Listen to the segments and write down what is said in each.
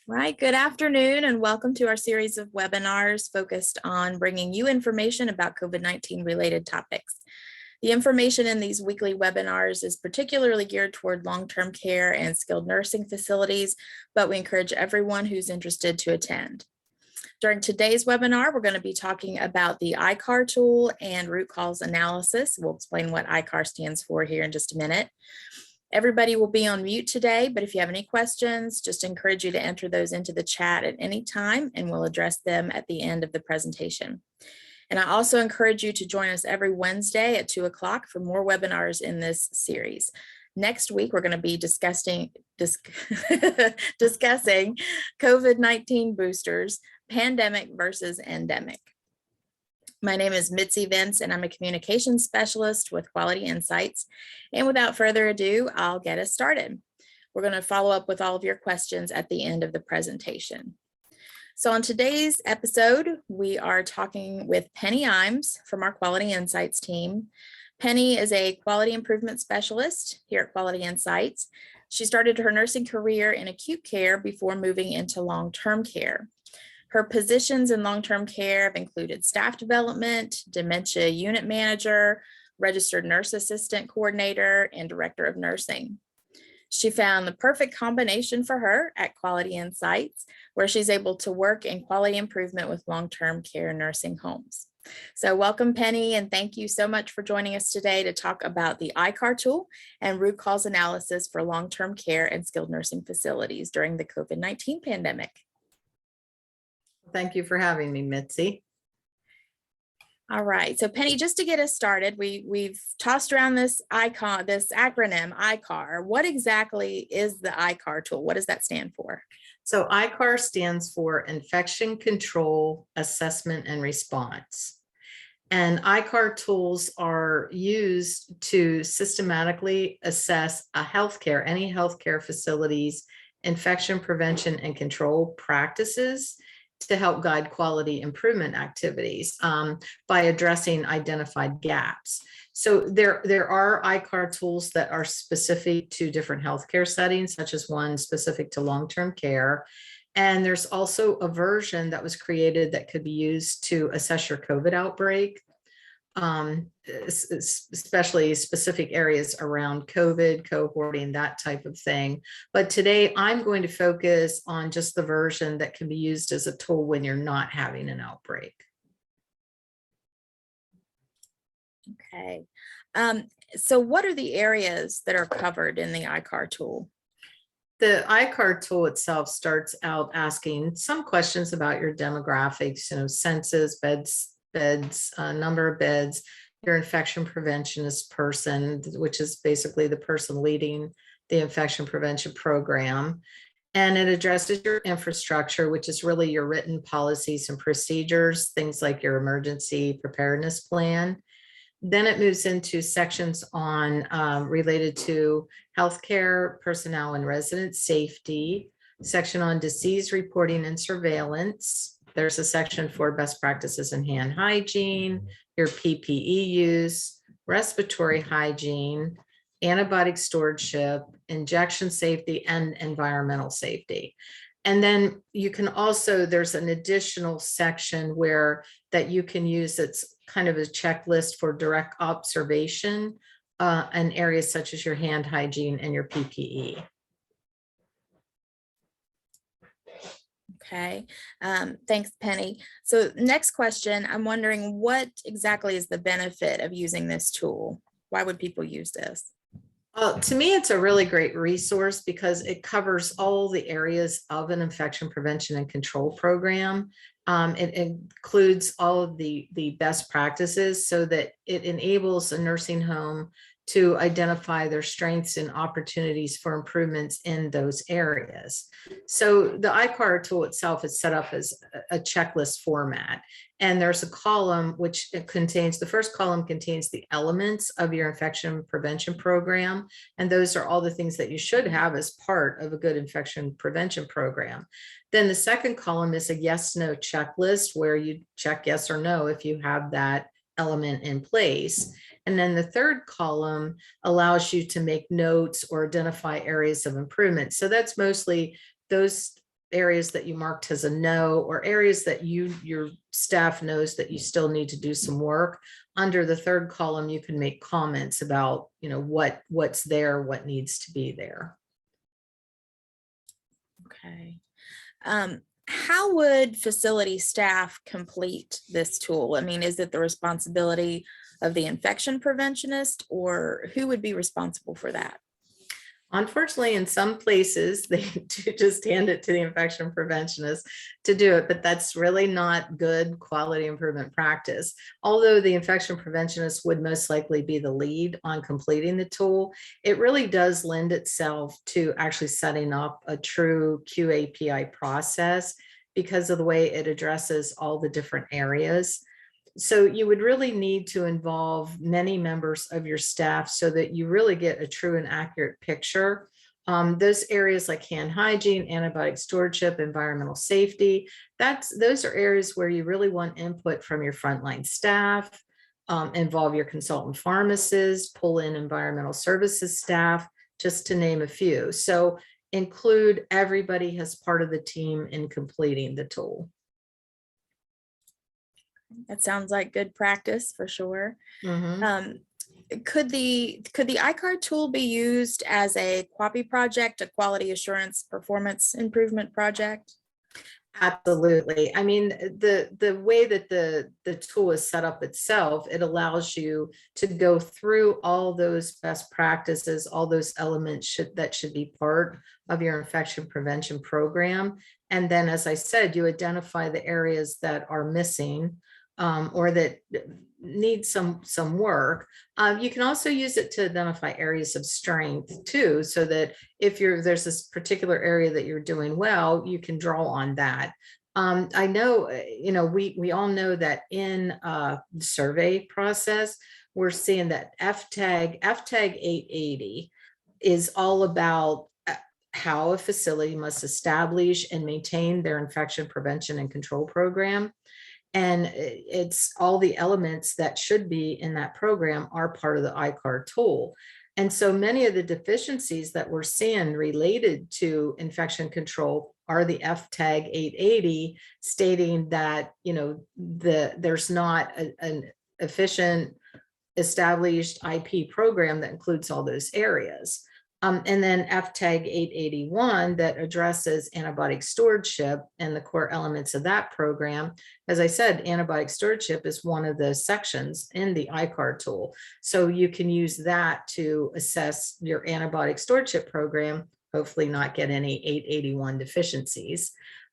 Right, good afternoon and welcome to our series of webinars focused on bringing you information about COVID-19 related topics. The information in these weekly webinars is particularly geared toward long-term care and skilled nursing facilities, but we encourage everyone who's interested to attend. During today's webinar, we're going to be talking about the ICAR tool and root cause analysis. We'll explain what ICAR stands for here in just a minute. Everybody will be on mute today, but if you have any questions, just encourage you to enter those into the chat at any time and we'll address them at the end of the presentation. And I also encourage you to join us every Wednesday at 2 o'clock for more webinars in this series. Next week, we're going to be discussing COVID-19 boosters, pandemic versus endemic. My name is Mitzi Vince, and I'm a communications specialist with Quality Insights. And without further ado, I'll get us started. We're going to follow up with all of your questions at the end of the presentation. So on today's episode, we are talking with Penny Imes from our Quality Insights team. Penny is a quality improvement specialist here at Quality Insights. She started her nursing career in acute care before moving into long-term care. Her positions in long-term care have included staff development, dementia unit manager, registered nurse assistant coordinator, and director of nursing. She found the perfect combination for her at Quality Insights, where she's able to work in quality improvement with long-term care nursing homes. So welcome, Penny, and thank you so much for joining us today to talk about the ICAR tool and root cause analysis for long-term care and skilled nursing facilities during the COVID-19 pandemic. Thank you for having me, Mitzi. All right, so Penny, just to get us started, we've tossed around this acronym ICAR. What exactly is the ICAR tool? What does that stand for? So ICAR stands for Infection Control, Assessment, and Response. And ICAR tools are used to systematically assess any healthcare facilities, infection prevention and control practices to help guide quality improvement activities by addressing identified gaps. So there are ICAR tools that are specific to different healthcare settings, such as one specific to long-term care. And there's also a version that was created that could be used to assess your COVID outbreak, especially specific areas around COVID, cohorting, that type of thing. But today I'm going to focus on just the version that can be used as a tool when you're not having an outbreak. Okay. So what are the areas that are covered in the ICAR tool? The ICAR tool itself starts out asking some questions about your demographics, census, beds, number of beds, your infection preventionist person, which is basically the person leading the infection prevention program. And it addresses your infrastructure, which is really your written policies and procedures, things like your emergency preparedness plan. Then it moves into sections on related to healthcare personnel and resident safety, section on disease reporting and surveillance. There's a section for best practices in hand hygiene, your PPE use, respiratory hygiene, antibiotic stewardship, injection safety, and environmental safety. And then you can also, there's an additional section that you can use that's kind of a checklist for direct observation in areas such as your hand hygiene and your PPE. Okay, thanks, Penny. So next question, I'm wondering what exactly is the benefit of using this tool? Why would people use this? To me, it's a really great resource because it covers all the areas of an infection prevention and control program. It includes all of the best practices so that it enables a nursing home to identify their strengths and opportunities for improvements in those areas. So the ICAR tool itself is set up as a checklist format. And there's a column which contains, the first column contains the elements of your infection prevention program. And those are all the things that you should have as part of a good infection prevention program. Then the second column is a yes/no checklist where you check yes or no if you have that element in place. And then the third column allows you to make notes or identify areas of improvement. So that's mostly those areas that you marked as a no, or areas that your staff knows that you still need to do some work, under the third column, you can make comments about, what's there, what needs to be there. Okay. How would facility staff complete this tool? I mean, is it the responsibility of the infection preventionist, or who would be responsible for that? Unfortunately, in some places, they do just hand it to the infection preventionist to do it, but that's really not good quality improvement practice. Although the infection preventionist would most likely be the lead on completing the tool, it really does lend itself to actually setting up a true QAPI process because of the way it addresses all the different areas. So you would really need to involve many members of your staff so that you really get a true and accurate picture. Those areas like hand hygiene, antibiotic stewardship, environmental safety, those are areas where you really want input from your frontline staff, involve your consultant pharmacists, pull in environmental services staff, just to name a few. So include everybody as part of the team in completing the tool. That sounds like good practice for sure. Mhm. Could the ICAR tool be used as a QAPI project, a quality assurance performance improvement project? Absolutely. I mean, the way that the tool is set up itself, it allows you to go through all those best practices, all those elements that should be part of your infection prevention program. And then, as I said, you identify the areas that are missing, or that need some work. You can also use it to identify areas of strength too, so that if there's this particular area that you're doing well, you can draw on that. I know, we all know that in the survey process, we're seeing that FTAG 880 is all about how a facility must establish and maintain their infection prevention and control program. And it's all the elements that should be in that program are part of the ICAR tool. And so many of the deficiencies that we're seeing related to infection control are the FTAG 880, stating that, there's not an efficient established IP program that includes all those areas. And then FTAG 881 that addresses antibiotic stewardship and the core elements of that program. As I said, antibiotic stewardship is one of the sections in the ICAR tool. So you can use that to assess your antibiotic stewardship program, hopefully not get any 881 deficiencies.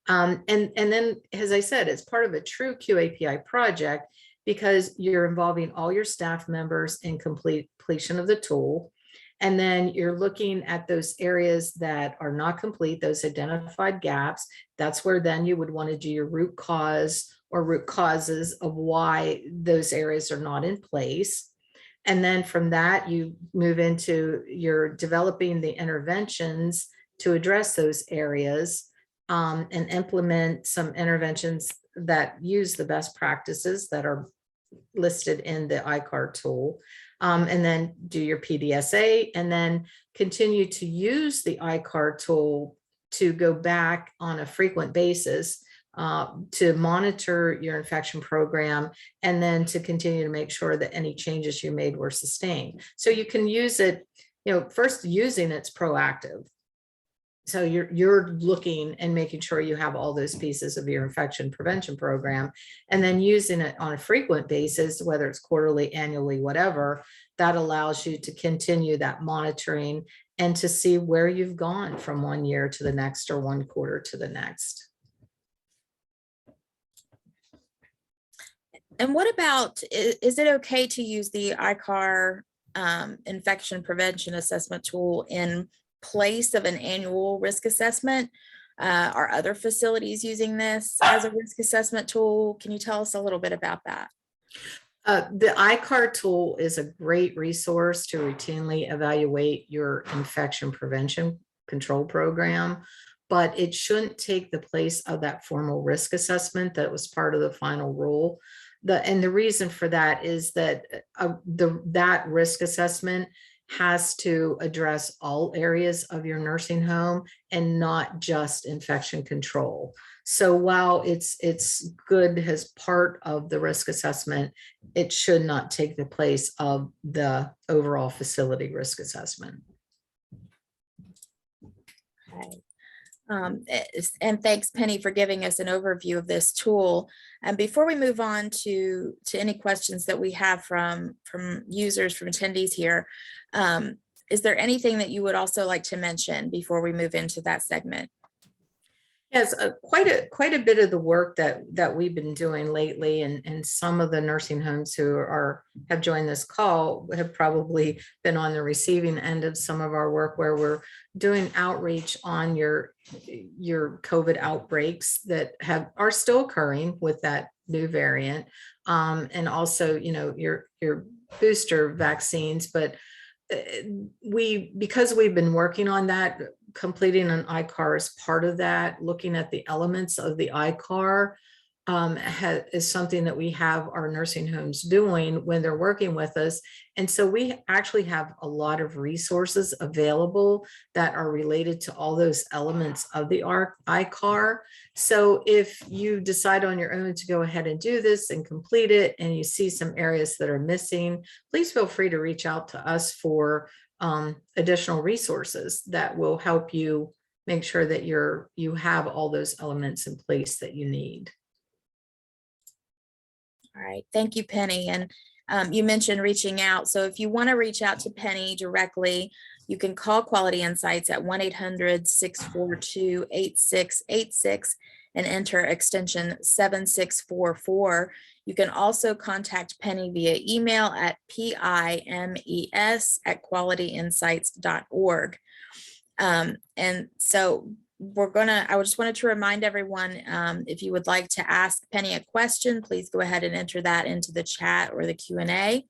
And then, as I said, it's part of a true QAPI project because you're involving all your staff members in completion of the tool. And then you're looking at those areas that are not complete, those identified gaps. That's where then you would want to do your root cause or root causes of why those areas are not in place. And then from that, you move into your developing the interventions to address those areas, and implement some interventions that use the best practices that are listed in the ICAR tool. And then do your PDSA, and then continue to use the ICAR tool to go back on a frequent basis to monitor your infection program, and then to continue to make sure that any changes you made were sustained. So you can use it, first using it's proactive. So you're looking and making sure you have all those pieces of your infection prevention program, and then using it on a frequent basis, whether it's quarterly, annually, whatever, that allows you to continue that monitoring and to see where you've gone from one year to the next or one quarter to the next. And what about, is it okay to use the ICAR infection prevention assessment tool in place of an annual risk assessment? Are other facilities using this as a risk assessment tool? Can you tell us a little bit about that? The ICAR tool is a great resource to routinely evaluate your infection prevention control program, but it shouldn't take the place of that formal risk assessment that was part of the final rule. And the reason for that is that that risk assessment has to address all areas of your nursing home and not just infection control. So while it's good as part of the risk assessment, it should not take the place of the overall facility risk assessment. Okay. And thanks, Penny, for giving us an overview of this tool. And before we move on to any questions that we have from users, from attendees here, is there anything that you would also like to mention before we move into that segment? Yes, quite a bit of the work that we've been doing lately, and some of the nursing homes who have joined this call have probably been on the receiving end of some of our work, where we're doing outreach on your COVID outbreaks that are still occurring with that new variant, and also your booster vaccines. But because we've been working on that, completing an ICAR is part of that, looking at the elements of the ICAR is something that we have our nursing homes doing when they're working with us. And so we actually have a lot of resources available that are related to all those elements of the ICAR. So if you decide on your own to go ahead and do this and complete it, and you see some areas that are missing, please feel free to reach out to us for additional resources that will help you make sure that you have all those elements in place that you need. All right, thank you, Penny. And you mentioned reaching out. So if you want to reach out to Penny directly, you can call Quality Insights at 1-800-642-8686 and enter extension 7644. You can also contact Penny via email at pimes@qualityinsights.org. And so I just wanted to remind everyone, if you would like to ask Penny a question, please go ahead and enter that into the chat or the Q&A,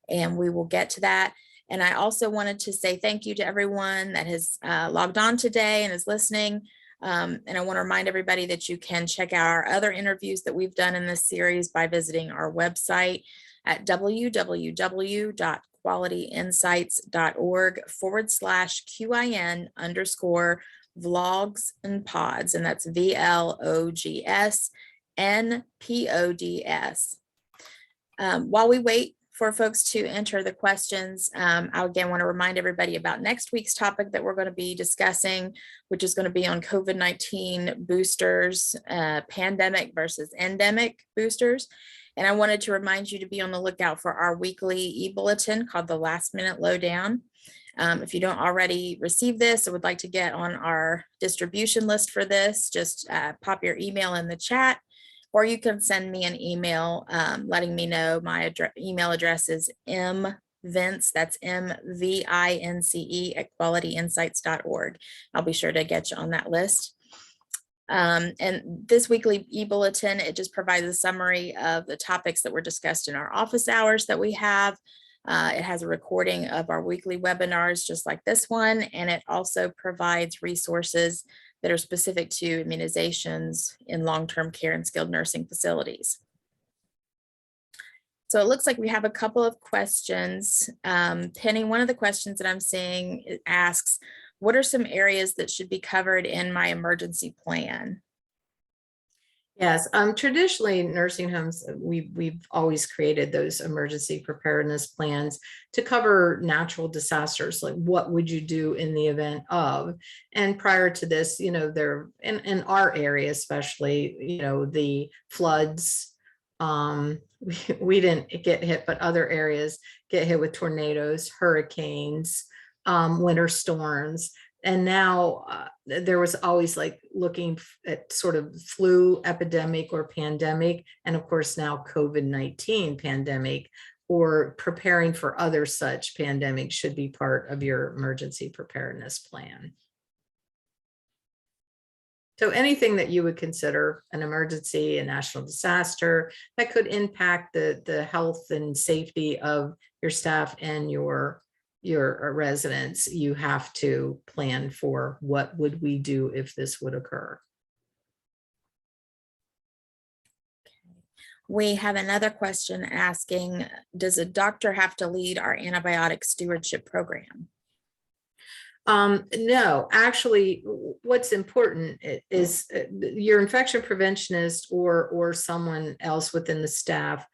and we will get to that. And I also wanted to say thank you to everyone that has logged on today and is listening. And I want to remind everybody that you can check out our other interviews that we've done in this series by visiting our website at www.qualityinsights.org/QIN_vlogs and pods. And that's VLOGSNPODS. While we wait for folks to enter the questions, I again want to remind everybody about next week's topic that we're going to be discussing, which is going to be on COVID-19 boosters, pandemic versus endemic boosters. And I wanted to remind you to be on the lookout for our weekly e-bulletin called the Last Minute Lowdown. If you don't already receive this or would like to get on our distribution list for this, just pop your email in the chat, or you can send me an email letting me know. My email address is mvince, that's MVINCE @qualityinsights.org. I'll be sure to get you on that list. And this weekly e-bulletin, it just provides a summary of the topics that were discussed in our office hours that we have. It has a recording of our weekly webinars, just like this one, and it also provides resources that are specific to immunizations in long-term care and skilled nursing facilities. So it looks like we have a couple of questions. Penny, one of the questions that I'm seeing asks, what are some areas that should be covered in my emergency plan? Yes, traditionally nursing homes, we've always created those emergency preparedness plans to cover natural disasters, like what would you do in the event of. And prior to this, there in our area, especially, the floods, we didn't get hit, but other areas get hit with tornadoes, hurricanes, winter storms. And now there was always like looking at sort of flu epidemic or pandemic, and of course now COVID-19 pandemic, or preparing for other such pandemics should be part of your emergency preparedness plan. So anything that you would consider an emergency, a national disaster that could impact the health and safety of your staff and your residents, you have to plan for what would we do if this would occur. We have another question asking, does a doctor have to lead our antibiotic stewardship program? No, actually, what's important is your infection preventionist or someone else within the staff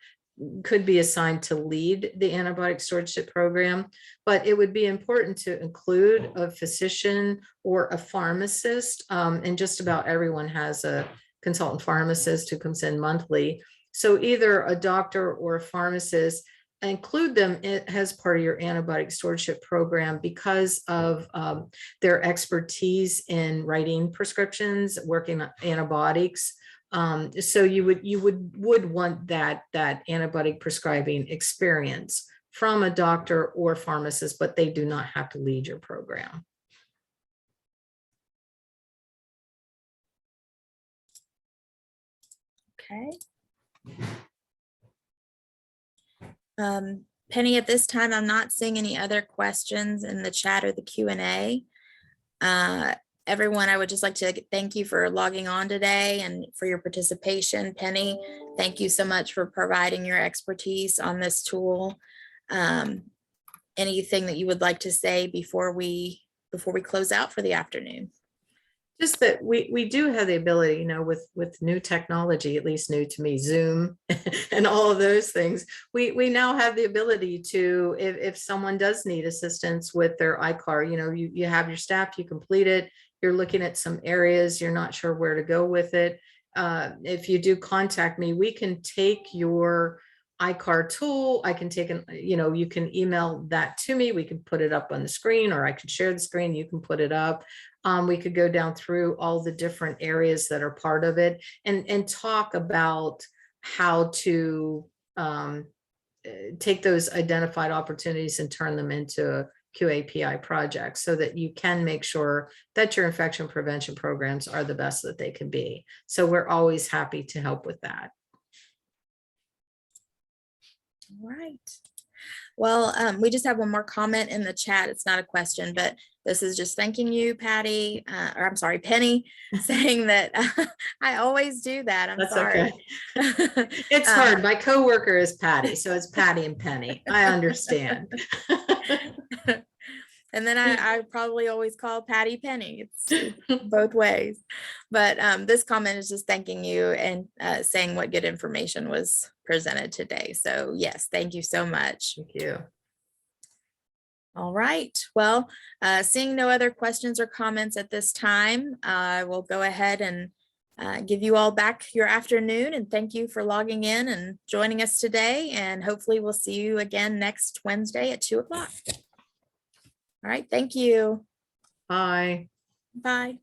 could be assigned to lead the antibiotic stewardship program, but it would be important to include a physician or a pharmacist. And just about everyone has a consultant pharmacist who comes in monthly. So either a doctor or a pharmacist, include them as part of your antibiotic stewardship program because of their expertise in writing prescriptions, working on antibiotics. So you would want that antibiotic prescribing experience from a doctor or pharmacist, but they do not have to lead your program. Okay. Penny, at this time, I'm not seeing any other questions in the chat or the Q&A. Everyone, I would just like to thank you for logging on today and for your participation. Penny, thank you so much for providing your expertise on this tool. Anything that you would like to say before we close out for the afternoon? Just that we do have the ability, you know, with new technology, at least new to me, Zoom and all of those things, we now have the ability to, if someone does need assistance with their ICAR, you know, you have your staff, you complete it, you're looking at some areas, you're not sure where to go with it. If you do contact me, we can take your ICAR tool. I can take an, you know, you can email that to me. We can put it up on the screen, or I can share the screen. You can put it up. We could go down through all the different areas that are part of it and talk about how to take those identified opportunities and turn them into QAPI projects so that you can make sure that your infection prevention programs are the best that they can be. So we're always happy to help with that. All right. Well, we just have one more comment in the chat. It's not a question, but this is just thanking you, Patty, or I'm sorry, Penny, saying that I always do that. I'm That's sorry. Okay. It's hard. My coworker is Patty, so it's Patty and Penny. I understand. And then I probably always call Patty Penny. It's both ways. But this comment is just thanking you and saying what good information was presented today. So yes, thank you so much. Thank you. All right. Well, seeing no other questions or comments at this time, I will go ahead and give you all back your afternoon, and thank you for logging in and joining us today. And hopefully we'll see you again next Wednesday at 2 o'clock. All right. Thank you. Bye. Bye.